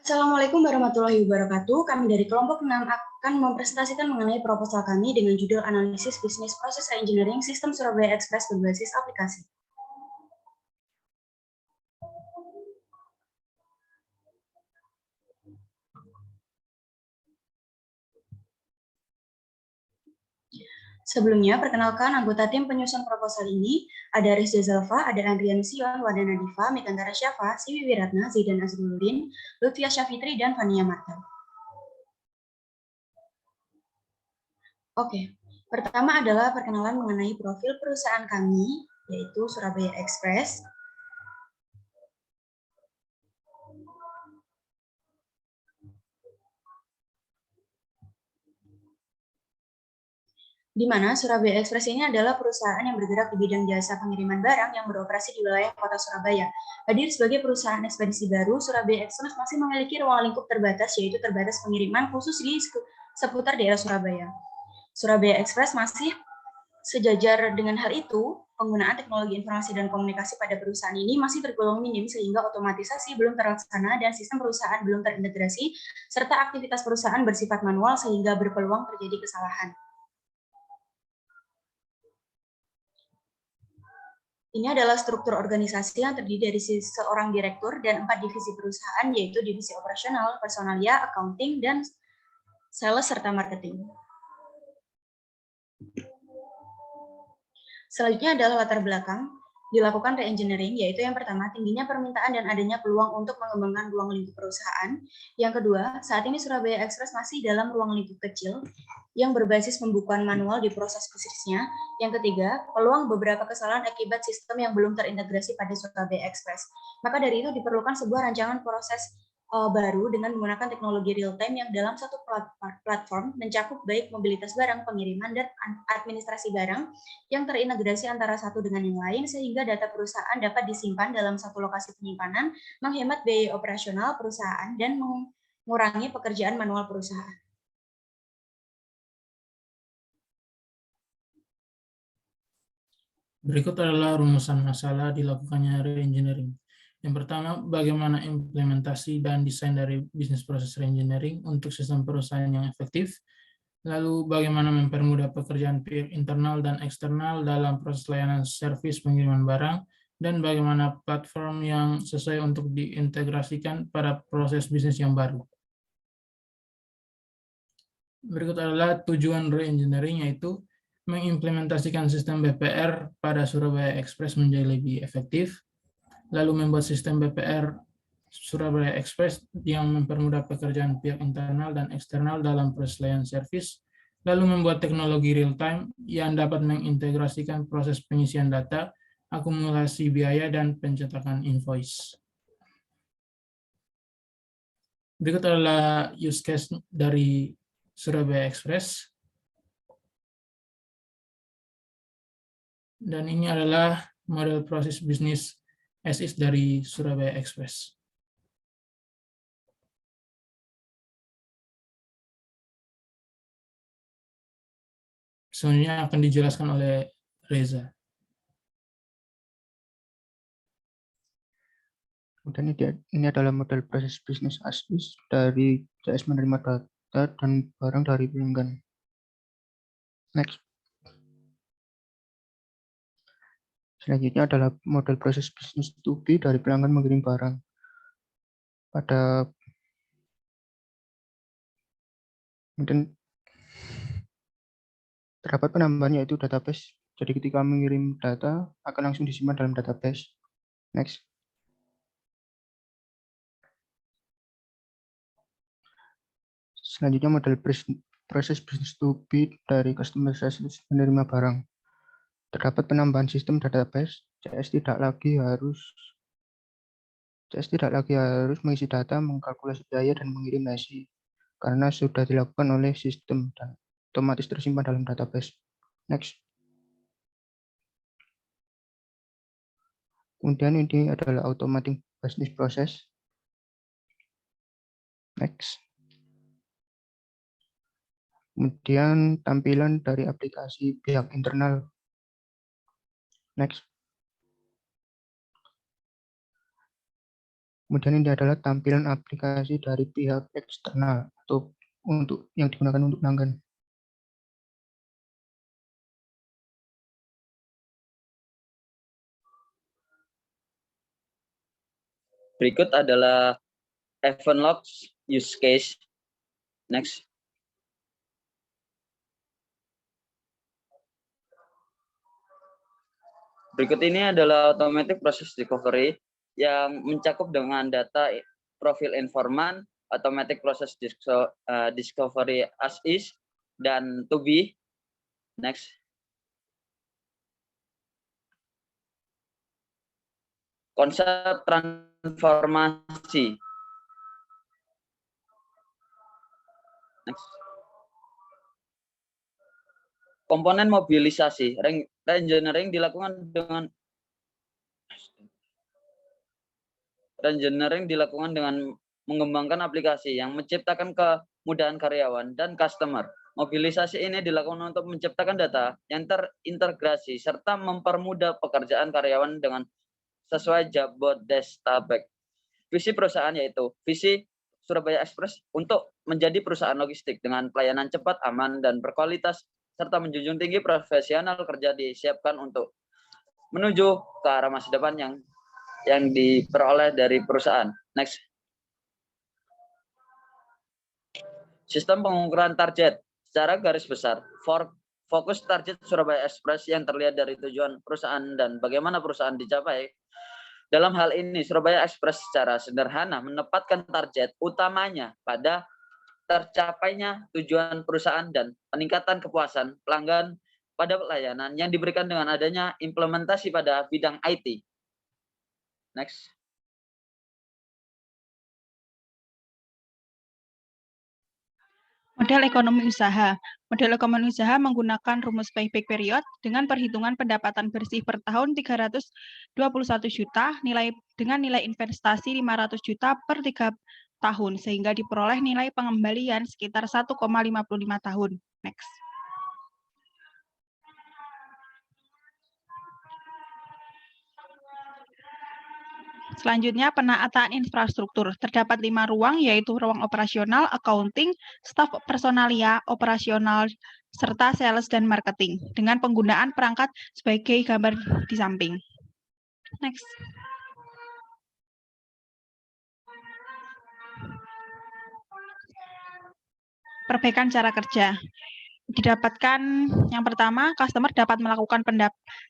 Assalamualaikum warahmatullahi wabarakatuh. Kami dari kelompok 6 akan mempresentasikan mengenai proposal kami dengan judul Analisis Bisnis Proses Engineering Sistem Surabaya Express berbasis aplikasi. Sebelumnya, perkenalkan anggota tim penyusun proposal ini, ada Rizda Zalfa, ada Andrian Sion, Wadana Diva, Megantara Syafa, Siwi Wiratna, Zidan Azruluddin, Lutfia Syafitri, dan Fania Marta. Oke, pertama adalah perkenalan mengenai profil perusahaan kami, yaitu Surabaya Express. Di mana Surabaya Express ini adalah perusahaan yang bergerak di bidang jasa pengiriman barang yang beroperasi di wilayah kota Surabaya. Hadir sebagai perusahaan ekspedisi baru, Surabaya Express masih memiliki ruang lingkup terbatas, yaitu terbatas pengiriman khusus di seputar daerah Surabaya. Surabaya Express masih sejajar dengan hal itu, penggunaan teknologi informasi dan komunikasi pada perusahaan ini masih tergolong minim sehingga otomatisasi belum terlaksana dan sistem perusahaan belum terintegrasi, serta aktivitas perusahaan bersifat manual sehingga berpeluang terjadi kesalahan. Ini adalah struktur organisasi yang terdiri dari seorang direktur dan 4 divisi perusahaan, yaitu divisi operasional, personalia, accounting, dan sales serta marketing. Selanjutnya adalah latar belakang. Dilakukan re-engineering, yaitu yang pertama, tingginya permintaan dan adanya peluang untuk mengembangkan ruang lingkup perusahaan. Yang kedua, saat ini Surabaya Express masih dalam ruang lingkup kecil yang berbasis pembukuan manual di proses bisnisnya. Yang ketiga, peluang beberapa kesalahan akibat sistem yang belum terintegrasi pada Surabaya Express. Maka dari itu diperlukan sebuah rancangan proses baru dengan menggunakan teknologi real time yang dalam satu platform mencakup baik mobilitas barang, pengiriman, dan administrasi barang yang terintegrasi antara satu dengan yang lain sehingga data perusahaan dapat disimpan dalam satu lokasi penyimpanan, menghemat biaya operasional perusahaan, dan mengurangi pekerjaan manual perusahaan. Berikut adalah rumusan masalah dilakukannya re-engineering. Yang pertama, bagaimana implementasi dan desain dari bisnis proses re-engineering untuk sistem perusahaan yang efektif. Lalu, bagaimana mempermudah pekerjaan pihak internal dan eksternal dalam proses layanan servis pengiriman barang, dan bagaimana platform yang sesuai untuk diintegrasikan pada proses bisnis yang baru. Berikut adalah tujuan re-engineering, yaitu mengimplementasikan sistem BPR pada Surabaya Express menjadi lebih efektif, lalu membuat sistem BPR Surabaya Express yang mempermudah pekerjaan pihak internal dan eksternal dalam proses layanan servis, lalu membuat teknologi real-time yang dapat mengintegrasikan proses pengisian data, akumulasi biaya, dan pencetakan invoice. Berikut adalah use case dari Surabaya Express. Dan ini adalah model proses bisnis as is dari Surabaya Express. Selanjutnya akan dijelaskan oleh Reza. Kemudian ini adalah model proses bisnis as is dari CS menerima data dan barang dari pelanggan. Next. Selanjutnya adalah model proses bisnis to be dari pelanggan mengirim barang. Kemudian terdapat penambahan yaitu database. Jadi ketika mengirim data akan langsung disimpan dalam database. Next. Selanjutnya model proses bisnis to be dari customer service menerima barang. Terdapat penambahan sistem database. CS tidak lagi harus mengisi data, mengkalkulasi biaya, dan mengirim hasil, karena sudah dilakukan oleh sistem dan otomatis tersimpan dalam database. Next. Kemudian ini adalah automating business process. Next. Kemudian tampilan dari aplikasi pihak internal. Next. Kemudian ini adalah tampilan aplikasi dari pihak eksternal atau untuk yang digunakan untuk pelanggan. Berikut adalah event logs use case. Next. Berikut ini adalah automatic process discovery yang mencakup dengan data profil informan, automatic process discovery as is, dan to be. Next. Konsep transformasi. Next. Komponen mobilisasi. Reengineering dilakukan dengan mengembangkan aplikasi yang menciptakan kemudahan karyawan dan customer. Mobilisasi ini dilakukan untuk menciptakan data yang terintegrasi serta mempermudah pekerjaan karyawan dengan sesuai Jabodetabek. Visi perusahaan yaitu visi Surabaya Express untuk menjadi perusahaan logistik dengan pelayanan cepat, aman, dan berkualitas, serta menjunjung tinggi profesional kerja disiapkan untuk menuju ke arah masa depan yang diperoleh dari perusahaan. Next. Sistem pengukuran target secara garis besar. Fokus target Surabaya Express yang terlihat dari tujuan perusahaan dan bagaimana perusahaan dicapai. Dalam hal ini, Surabaya Express secara sederhana menempatkan target utamanya pada tercapainya tujuan perusahaan dan peningkatan kepuasan pelanggan pada pelayanan yang diberikan dengan adanya implementasi pada bidang IT. Next. Model ekonomi usaha. Model ekonomi usaha menggunakan rumus payback period dengan perhitungan pendapatan bersih per tahun 321 juta dengan nilai investasi 500 juta per 3 tahun sehingga diperoleh nilai pengembalian sekitar 1,55 tahun. Next. Selanjutnya, penataan infrastruktur. Terdapat 5 ruang, yaitu ruang operasional, accounting, staf personalia, operasional, serta sales dan marketing, dengan penggunaan perangkat sebagai gambar di samping. Next. Perbaikan cara kerja. Didapatkan yang pertama, customer dapat melakukan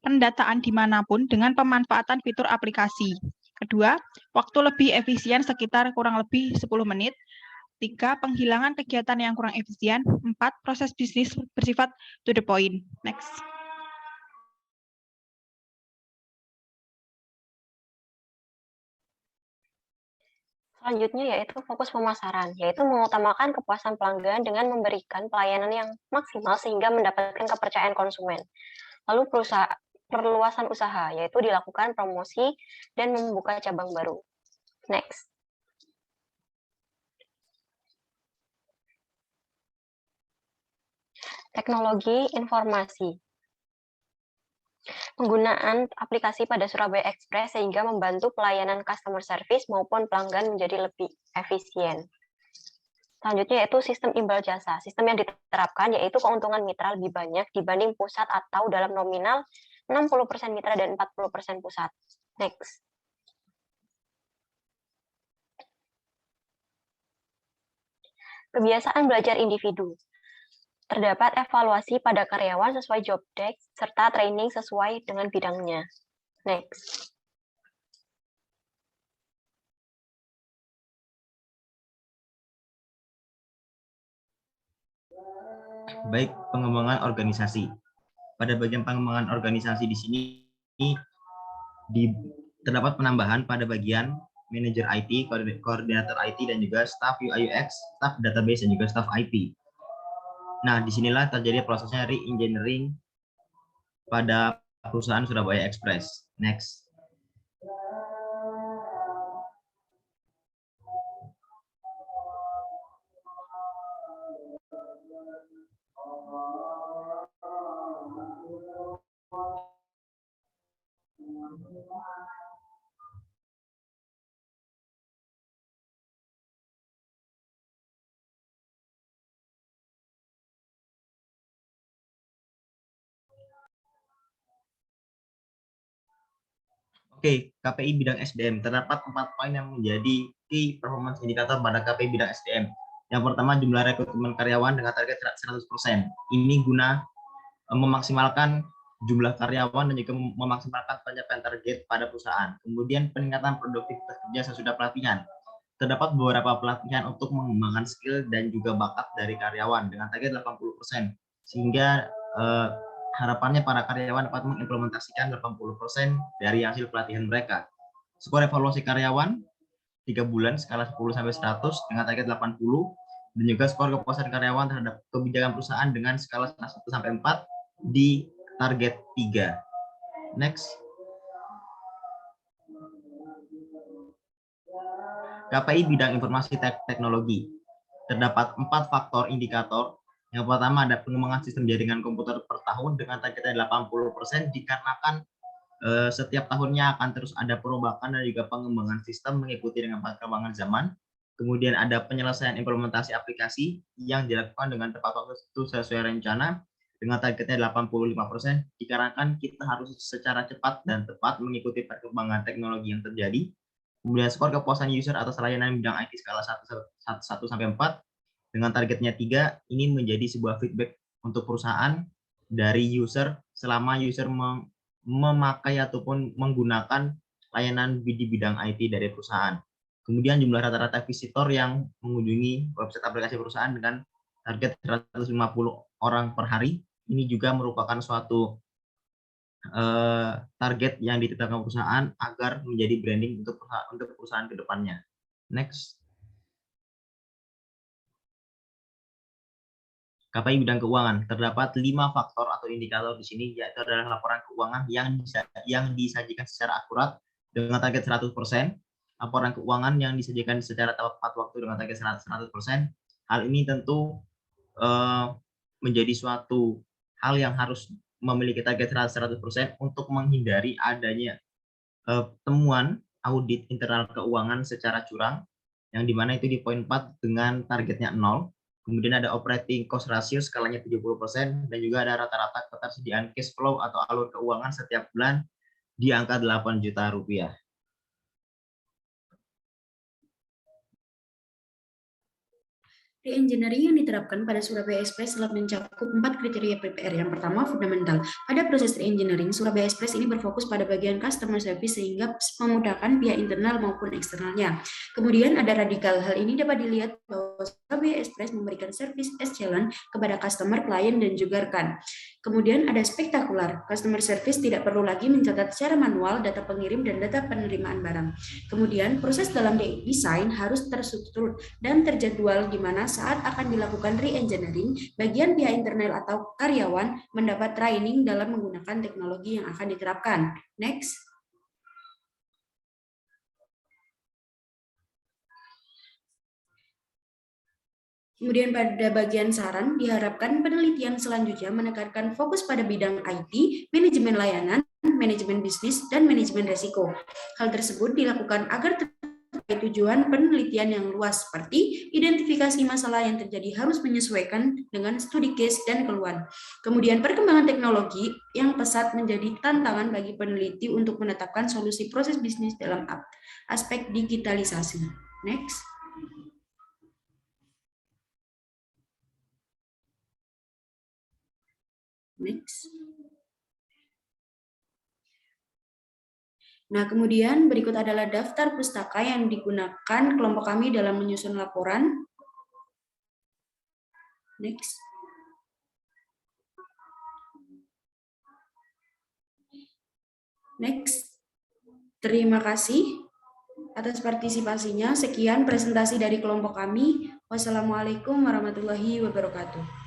pendataan dimanapun dengan pemanfaatan fitur aplikasi. Kedua, waktu lebih efisien sekitar kurang lebih 10 menit. 3, penghilangan kegiatan yang kurang efisien. 4, proses bisnis bersifat to the point. Next. Selanjutnya yaitu fokus pemasaran, yaitu mengutamakan kepuasan pelanggan dengan memberikan pelayanan yang maksimal sehingga mendapatkan kepercayaan konsumen. Lalu perluasan usaha, yaitu dilakukan promosi dan membuka cabang baru. Next. Teknologi informasi. Penggunaan aplikasi pada Surabaya Express sehingga membantu pelayanan customer service maupun pelanggan menjadi lebih efisien. Selanjutnya yaitu sistem imbal jasa. Sistem yang diterapkan yaitu keuntungan mitra lebih banyak dibanding pusat atau dalam nominal 60% mitra dan 40% pusat. Next. Kebiasaan belajar individu. Terdapat evaluasi pada karyawan sesuai job desk, serta training sesuai dengan bidangnya. Next. Baik, pengembangan organisasi. Pada bagian pengembangan organisasi di sini terdapat penambahan pada bagian manajer IT, koordinator IT, dan juga staff UI UX, staff database, dan juga staff IP. Nah, disinilah terjadi prosesnya re-engineering pada perusahaan Surabaya Express. Next. Oke, KPI bidang SDM. Terdapat 4 poin yang menjadi key performance indicator pada KPI bidang SDM. Yang pertama, jumlah rekrutmen karyawan dengan target 100%. Ini guna memaksimalkan jumlah karyawan dan juga memaksimalkan pencapaian target pada perusahaan. Kemudian peningkatan produktivitas kerja sesudah pelatihan. Terdapat beberapa pelatihan untuk mengembangkan skill dan juga bakat dari karyawan dengan target 80%. Sehingga harapannya para karyawan dapat mengimplementasikan 80% dari hasil pelatihan mereka. Skor evaluasi karyawan 3 bulan skala 10 sampai 100 dengan target 80 dan juga skor kepuasan karyawan terhadap kebijakan perusahaan dengan skala 1 sampai 4 di target 3. Next. KPI bidang informasi teknologi. Terdapat 4 faktor indikator. Yang pertama ada pengembangan sistem jaringan komputer per tahun dengan targetnya 80% dikarenakan setiap tahunnya akan terus ada perubahan dan juga pengembangan sistem mengikuti dengan perkembangan zaman. Kemudian ada penyelesaian implementasi aplikasi yang dilakukan dengan tepat waktu sesuai rencana dengan targetnya 85% dikarenakan kita harus secara cepat dan tepat mengikuti perkembangan teknologi yang terjadi. Kemudian skor kepuasan user atas layanan bidang IT skala 1 sampai 4 dengan targetnya 3, ini menjadi sebuah feedback untuk perusahaan dari user selama user memakai ataupun menggunakan layanan di bidang IT dari perusahaan. Kemudian jumlah rata-rata visitor yang mengunjungi website aplikasi perusahaan dengan target 150 orang per hari. Ini juga merupakan suatu target yang ditetapkan perusahaan agar menjadi branding untuk perusahaan ke depannya. Next. KPI bidang keuangan. Terdapat 5 faktor atau indikator di sini, yaitu adalah laporan keuangan yang disajikan secara akurat dengan target 100%, laporan keuangan yang disajikan secara tepat waktu dengan target 100%. Hal ini tentu menjadi suatu hal yang harus memiliki target 100% untuk menghindari adanya temuan audit internal keuangan secara curang, yang dimana itu di poin 4 dengan targetnya 0. Kemudian ada operating cost ratio skalanya 70% dan juga ada rata-rata ketersediaan cash flow atau alur keuangan setiap bulan di angka 8 juta rupiah. Re-engineering yang diterapkan pada Surabaya Express telah mencakup 4 kriteria PPR. Yang pertama, fundamental. Pada proses re-engineering, Surabaya Express ini berfokus pada bagian customer service sehingga memudahkan pihak internal maupun eksternalnya. Kemudian ada radikal. Hal ini dapat dilihat bahwa Surabaya Express memberikan service excellent kepada customer, klien, dan juga rekan. Kemudian ada spektakular. Customer service tidak perlu lagi mencatat secara manual data pengirim dan data penerimaan barang. Kemudian proses dalam desain harus terstruktur dan terjadwal di mana saat akan dilakukan re-engineering, bagian pihak internal atau karyawan mendapat training dalam menggunakan teknologi yang akan diterapkan. Next. Kemudian pada bagian saran, diharapkan penelitian selanjutnya menekankan fokus pada bidang IT, manajemen layanan, manajemen bisnis, dan manajemen risiko. Hal tersebut dilakukan agar tujuan penelitian yang luas seperti identifikasi masalah yang terjadi harus menyesuaikan dengan studi case dan keluhan. Kemudian perkembangan teknologi yang pesat menjadi tantangan bagi peneliti untuk menetapkan solusi proses bisnis dalam aspek digitalisasi. Next. Next. Nah, kemudian berikut adalah daftar pustaka yang digunakan kelompok kami dalam menyusun laporan. Next. Next. Terima kasih atas partisipasinya. Sekian presentasi dari kelompok kami. Wassalamualaikum warahmatullahi wabarakatuh.